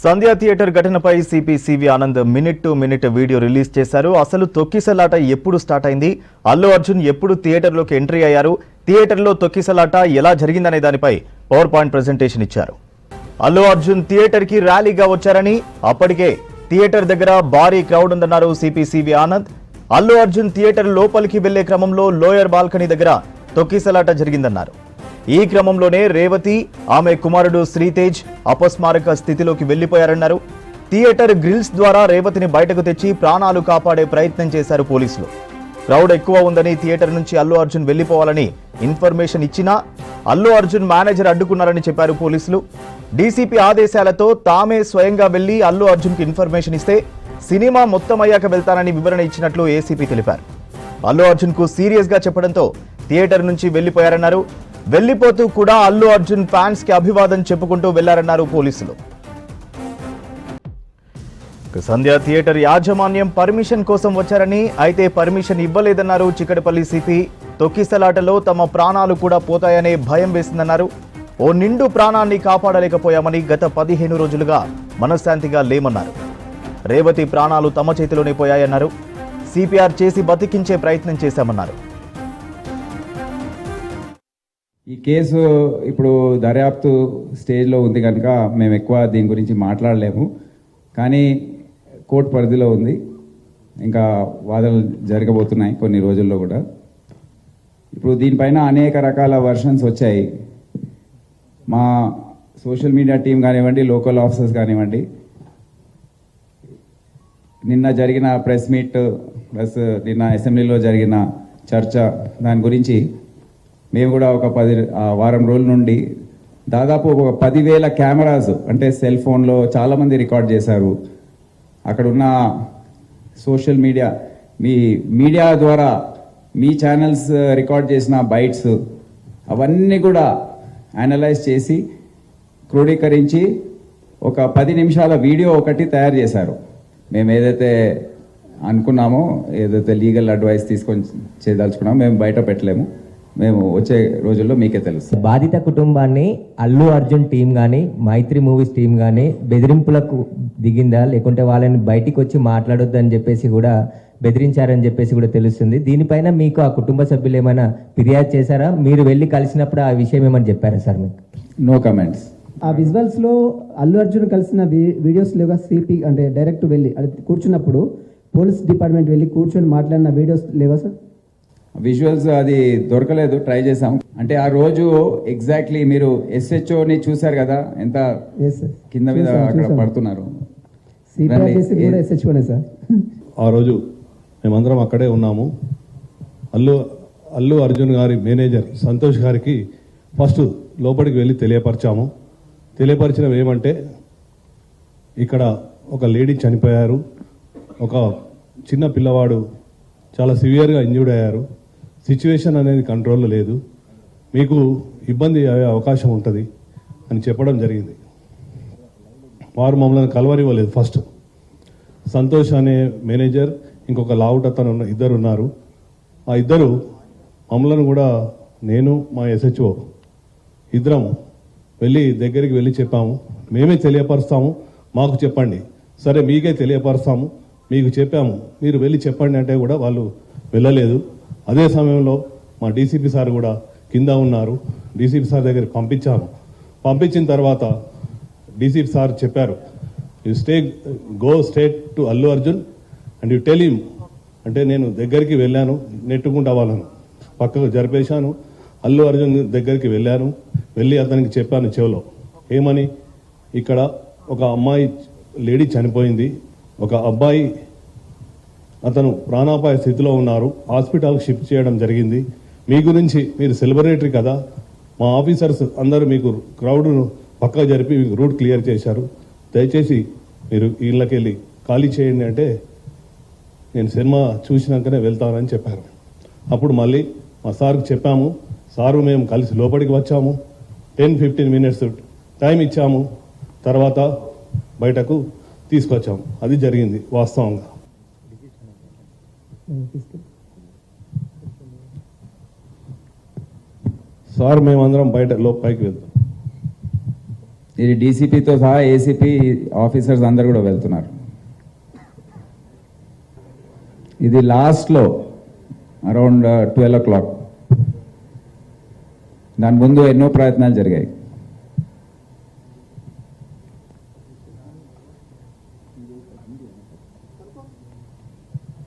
సంధ్యా theatre ఘటనపై CP CV Anand minute to minute video release చేశారు. అసలు తొక్కిసలాట ఎప్పుడు స్టార్ట్ అయింది, అల్లు అర్జున్ ఎప్పుడు థియేటర్లోకి ఎంట్రీ అయ్యారు, థియేటర్లో తొక్కిసలాట ఎలా జరిగిందనే దానిపై పవర్ పాయింట్ ప్రెజెంటేషన్ ఇచ్చారు. అల్లు అర్జున్ థియేటర్కి ర్యాలీగా వచ్చారని, అప్పటికే థియేటర్ దగ్గర భారీ క్రౌడ్ ఉందన్నారు CP CV Anand. Allu Arjun theatre లోపలికి వెళ్లే క్రమంలో లోయర్ బాల్కనీ దగ్గర తొక్కిసలాట జరిగిందన్నారు. ఈ క్రమంలోనే రేవతి, ఆమె కుమారుడు శ్రీతేజ్ అపస్మారక స్థితిలోకి వెళ్లిపోయారన్నారు. థియేటర్ గ్రిల్స్ ద్వారా రేవతిని బయటకు తెచ్చి ప్రాణాలు కాపాడే ప్రయత్నం చేశారు పోలీసులు. క్రౌడ్ ఎక్కువ ఉందని థియేటర్ నుంచి అల్లు అర్జున్ వెళ్లిపోవాలని ఇన్ఫర్మేషన్ ఇచ్చినా అల్లు అర్జున్ మేనేజర్ అడ్డుకున్నారని చెప్పారు పోలీసులు. డీసీపీ ఆదేశాలతో తామే స్వయంగా వెళ్లి అల్లు అర్జున్కి ఇన్ఫర్మేషన్ ఇస్తే సినిమా మొత్తం అయ్యాక వెళ్తానని వివరణ ఇచ్చినట్లు ఏసీపీ తెలిపారు. అల్లు అర్జున్కు సీరియస్ గా చెప్పడంతో థియేటర్ నుంచి వెళ్లిపోయారన్నారు. వెళ్లిపోతూ కూడా అల్లు అర్జున్ ఫ్యాన్స్ కి అభివాదం చెప్పుకుంటూ వెళ్లారన్నారు పోలీసులు. సంధ్యా థియేటర్ యాజమాన్యం పర్మిషన్ కోసం వచ్చారని, అయితే పర్మిషన్ ఇవ్వలేదన్నారు చిక్కడపల్లి సిపి. తొక్కిసలాటలో తమ ప్రాణాలు కూడా పోతాయనే భయం వేసిందన్నారు. ఓ నిండు ప్రాణాన్ని కాపాడలేకపోయామని గత 15 రోజులుగా మనశ్శాంతిగా లేమన్నారు. రేవతి ప్రాణాలు తమ చేతిలోనే పోయాయన్నారు. సిపిఆర్ చేసి బతికించే ప్రయత్నం చేశామన్నారు. ఈ కేసు ఇప్పుడు దర్యాప్తు స్టేజ్లో ఉంది కనుక మేము ఎక్కువ దీని గురించి మాట్లాడలేము, కానీ కోర్టు పరిధిలో ఉంది. ఇంకా వాదనలు జరగబోతున్నాయి కొన్ని రోజుల్లో కూడా. ఇప్పుడు దీనిపైన అనేక రకాల వర్షన్స్ వచ్చాయి. మా సోషల్ మీడియా టీం కానివ్వండి, లోకల్ ఆఫీసర్స్ కానివ్వండి, నిన్న జరిగిన ప్రెస్ మీట్ ప్లస్ నిన్న అసెంబ్లీలో జరిగిన చర్చ, దాని గురించి మేము కూడా ఒక వారం రోజుల నుండి దాదాపు ఒక 10,000 కెమెరాస్, అంటే సెల్ ఫోన్లో చాలామంది రికార్డ్ చేశారు. అక్కడ ఉన్న సోషల్ మీడియా, మీ మీడియా ద్వారా మీ ఛానల్స్ రికార్డ్ చేసిన బైట్స్ అవన్నీ కూడా అనలైజ్ చేసి క్రోడీకరించి ఒక 10 నిమిషాల వీడియో ఒకటి తయారు చేశారు. మేము ఏదైతే అనుకున్నామో, ఏదైతే లీగల్ అడ్వైస్ తీసుకొని చేయదలుచుకున్నామో మేము బయట పెట్టలేము. మేము వచ్చే రోజుల్లో మీకే తెలుసు. బాధిత కుటుంబాన్ని అల్లు అర్జున్ టీం కానీ, మైత్రి మూవీస్ టీం కానీ బెదిరింపులకు దిగిందా, లేకుంటే వాళ్ళని బయటికి వచ్చి మాట్లాడొద్దు అని చెప్పేసి కూడా బెదిరించారని చెప్పేసి కూడా తెలుస్తుంది. దీనిపైన మీకు ఆ కుటుంబ సభ్యులు ఏమైనా ఫిర్యాదు చేశారా? మీరు వెళ్ళి కలిసినప్పుడు ఆ విషయం ఏమని చెప్పారా సార్ మీకు? No comments. ఆ విజువల్స్లో అల్లు అర్జున్ కలిసిన వీడియోస్ లేవా? సిపి అంటే డైరెక్ట్ వెళ్ళి అది కూర్చున్నప్పుడు పోలీస్ డిపార్ట్మెంట్ వెళ్ళి కూర్చొని మాట్లాడిన వీడియోస్ లేవా సార్? విజువల్స్ అది దొరకలేదు, ట్రై చేసాం. అంటే ఆ రోజు ఎగ్జాక్ట్లీ మీరు SHOని చూసారు కదా, ఎంత కింద మీద అక్కడ పడుతున్నారు. ఆ రోజు మేమందరం అక్కడే ఉన్నాము. అల్లు అర్జున్ గారి మేనేజర్ సంతోష్ గారికి ఫస్ట్ లోపలికి వెళ్ళి తెలియపరిచడం ఏమంటే, ఇక్కడ ఒక లేడీ చనిపోయారు, ఒక చిన్న పిల్లవాడు చాలా సివియర్గా ఇంజ్యూర్డ్ అయ్యారు, సిచ్యువేషన్ అనేది కంట్రోల్లో లేదు, మీకు ఇబ్బంది అయ్యే అవకాశం ఉంటుంది అని చెప్పడం జరిగింది. వారు మమ్మల్ని కలవనివ్వలేదు. ఫస్ట్ సంతోష్ అనే మేనేజర్, ఇంకొక లావుట్ అతను ఇద్దరు ఉన్నారు. ఆ ఇద్దరు మమ్మల్ని కూడా, నేను మా SHO ఇద్దరం దగ్గరికి వెళ్ళి చెప్పాము, మేమే తెలియపరుస్తాము, మాకు చెప్పండి. సరే మీకే తెలియపరుస్తాము, మీకు చెప్పాము, మీరు వెళ్ళి చెప్పండి అంటే కూడా వాళ్ళు వెళ్ళలేదు. అదే సమయంలో మా డీసీపీ సార్ కూడా కింద ఉన్నారు. డీసీపీ సార్ దగ్గరికి పంపించిన తర్వాత డీసీపీ సార్ చెప్పారు, you go straight to Allu Arjun and you tell him. అంటే నేను దగ్గరికి వెళ్ళాను, నెట్టుకుంటా వాళ్ళను పక్కకు జరిపేశాను. అల్లు అర్జున్ దగ్గరికి వెళ్ళి అతనికి చెప్పాను చెవిలో, ఏమని, ఇక్కడ ఒక అమ్మాయి లేడీ చనిపోయింది, ఒక అబ్బాయి అతను ప్రాణాపాయ స్థితిలో ఉన్నారు, హాస్పిటల్కి షిఫ్ట్ చేయడం జరిగింది. మీ గురించి, మీరు సెలబ్రిటీ కదా, మా ఆఫీసర్స్ అందరూ మీకు క్రౌడ్ను పక్కకు జరిపి మీకు రూట్ క్లియర్ చేశారు, దయచేసి మీరు ఇళ్ళకి వెళ్ళి ఖాళీ చేయండి అంటే నేను సినిమా చూసినాకనే వెళ్తానని చెప్పారు. అప్పుడు మళ్ళీ మా సార్కి చెప్పాము, సారు మేము కలిసి లోపలికి వచ్చాము, 10-15 minutes టైం ఇచ్చాము, తర్వాత బయటకు తీసుకొచ్చాము. అది జరిగింది వాస్తవంగా. సార్ మేమందరం పైకి వెళ్తాం. ఇది డీసీపీతో సహా ఏసీపీ ఆఫీసర్స్ అందరు కూడా వెళ్తున్నారు. ఇది లాస్ట్లో అరౌండ్ 12 o'clock. దాని ముందు ఎన్నో ప్రయత్నాలు జరిగాయి.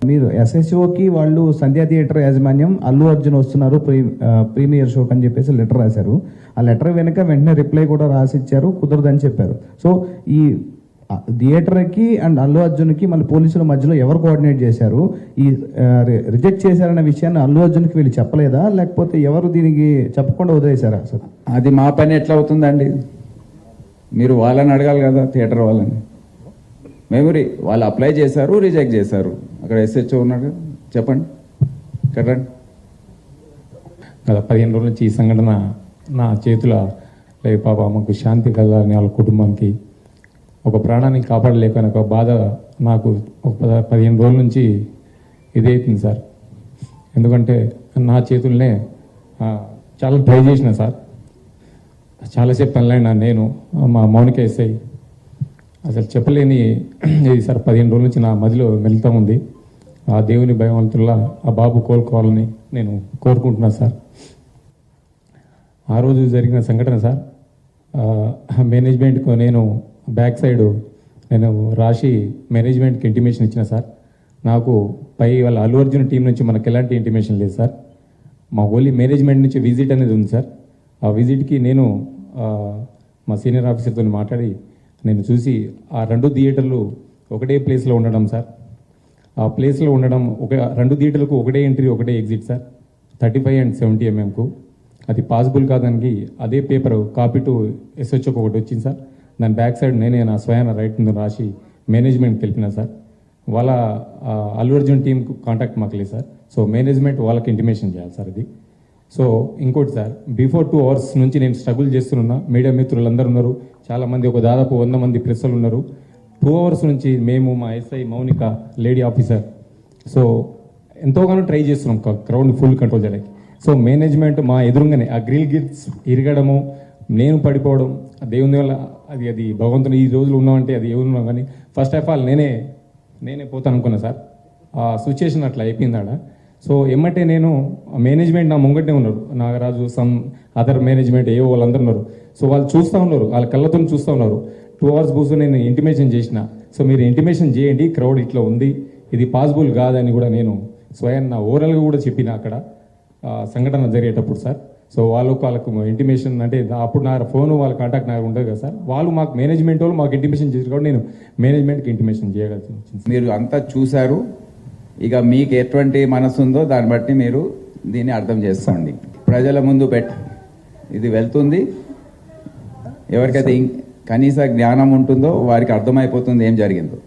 మీరు ఎస్ఎస్ఓకి వాళ్ళు సంధ్యా థియేటర్ యాజమాన్యం అల్లు అర్జున్ వస్తున్నారు ప్రీమియర్ షోకి అని చెప్పేసి లెటర్ రాశారు. ఆ లెటర్ వెనుక వెంటనే రిప్లై కూడా రాసిచ్చారు, కుదరదని చెప్పారు. సో ఈ థియేటర్కి అండ్ అల్లు అర్జున్కి మళ్ళీ పోలీసుల మధ్యలో ఎవరు కోఆర్డినేట్ చేశారు? ఈ రిజెక్ట్ చేశారన్న విషయాన్ని అల్లు అర్జున్కి వీళ్ళు చెప్పలేదా, లేకపోతే ఎవరు దీనికి చెప్పకుండా వదిలేశారా సార్? అది మా పని ఎట్లా అవుతుందండి? మీరు వాళ్ళని అడగాలి కదా, థియేటర్ వాళ్ళని. వాళ్ళు అప్లై చేశారు, రిజెక్ట్ చేశారు. అక్కడ ఎస్హెచ్ఓ ఉన్నాడు, చెప్పండి. కరెక్ట్. గత 15 రోజుల నుంచి ఈ సంఘటన నా చేతుల లేదు. పాప మాకు శాంతి కలగాలని వాళ్ళ కుటుంబానికి ఒక ప్రాణాన్ని కాపాడలేకని ఒక బాధ నాకు ఒక 15 రోజుల నుంచి ఇదవుతుంది సార్. ఎందుకంటే నా చేతుల్నే చాలా ట్రై చేసిన సార్, చాలాసేపు పనులైనా నేను మా మౌనిక ఎస్ఐ అసలు చెప్పలేని ఇది సార్. 15 రోజుల నుంచి నా మదిలో వెళ్తూ ఉంది. ఆ దేవుని భయవంతుల్లా ఆ బాబు కోలుకోవాలని నేను కోరుకుంటున్నాను సార్. ఆ రోజు జరిగిన సంఘటన సార్, మేనేజ్మెంట్కు నేను బ్యాక్ సైడ్ నేను రాసి మేనేజ్మెంట్కి ఇంటిమేషన్ ఇచ్చిన సార్. నాకు పై వాళ్ళ అల్లు అర్జున్ టీం నుంచి మనకు ఎలాంటి ఇంటిమేషన్ లేదు సార్. మా ఓన్లీ మేనేజ్మెంట్ నుంచి విజిట్ అనేది ఉంది సార్. ఆ విజిట్కి నేను మా సీనియర్ ఆఫీసర్తో మాట్లాడి నేను చూసి ఆ 2 థియేటర్లు ఒకటే ప్లేస్లో ఉండడం సార్. ఆ ప్లేస్లో ఉండడం 2 థియేటర్లకు ఒకటే ఎంట్రీ ఒకటే ఎగ్జిట్ సార్. 35 and 70 mm అది పాసిబుల్ కాదానికి అదే పేపర్ కాపీ టు ఎస్హెచ్ఓకి ఒకటి వచ్చింది సార్. దాని బ్యాక్ సైడ్ నేనే నా స్వయాన రైట్ రాసి మేనేజ్మెంట్కి తెలిపిన సార్. వాళ్ళ అల్లు అర్జున్ టీంకు కాంటాక్ట్ మాకు లేదు సార్. సో మేనేజ్మెంట్ వాళ్ళకి ఇంటిమేషన్ చేయాలి సార్ అది. సో ఇంకోటి సార్, బిఫోర్ 2 hours నుంచి నేను స్ట్రగుల్ చేస్తున్నా. మీడియా మిత్రులందరూ ఉన్నారు, చాలామంది, ఒక దాదాపు 100 మంది ప్రెస్సులు ఉన్నారు. 2 hours నుంచి మేము, మా SI Mounika lady officer, so ఎంతోగానో ట్రై చేస్తున్నాం క్రౌడ్ ఫుల్ కంట్రోల్ చేయడానికి. సో మేనేజ్మెంట్ మా ఎదురుగానే ఆ గ్రిల్ గిట్స్ ఇరగడము, నేను పడిపోవడం, దేవుని వల్ల అది భగవంతుని ఈ రోజులు ఉన్నామంటే అది ఎవరున్నాం. కానీ ఫస్ట్ ఆఫ్ ఆల్ నేనే పోతాను అనుకున్నా సార్. ఆ సిచ్యుయేషన్ అట్లా అయిపోయింది ఆడ. సో ఎమ్మటే నేను మేనేజ్మెంట్ నా ముంగటే ఉన్నారు, నాగరాజు, సమ్ అదర్ మేనేజ్మెంట్ ఏవో వాళ్ళందరూ ఉన్నారు. సో వాళ్ళు చూస్తూ ఉన్నారు, వాళ్ళ కళ్ళతో చూస్తూ ఉన్నారు. 2 hours కూర్చొని నేను ఇంటిమేషన్ చేసిన. సో మీరు ఇంటిమేషన్ చేయండి, క్రౌడ్ ఇట్లా ఉంది, ఇది పాసిబుల్ కాదని కూడా నేను స్వయం నా ఓవరాల్గా కూడా చెప్పిన అక్కడ సంఘటన జరిగేటప్పుడు సార్. సో వాళ్ళకు ఇంటిమేషన్ అంటే అప్పుడు నా ఫోను వాళ్ళ కాంటాక్ట్ నాకు ఉండదు కదా సార్. వాళ్ళు మాకు మేనేజ్మెంట్ వాళ్ళు మాకు ఇంటిమేషన్ చేశారు కాబట్టి నేను మేనేజ్మెంట్కి ఇంటిమేషన్ చేయగలుగుతాను. మీరు అంతా చూశారు, ఇక మీకు ఎటువంటి మనసు ఉందో దాన్ని బట్టి మీరు దీన్ని అర్థం చేసుకోండి. ప్రజల ముందు ఇది వెళ్తుంది. ఎవరికైతే కనీస జ్ఞానం ఉంటుందో వారికి అర్థమైపోతుంది ఏం జరిగిందో.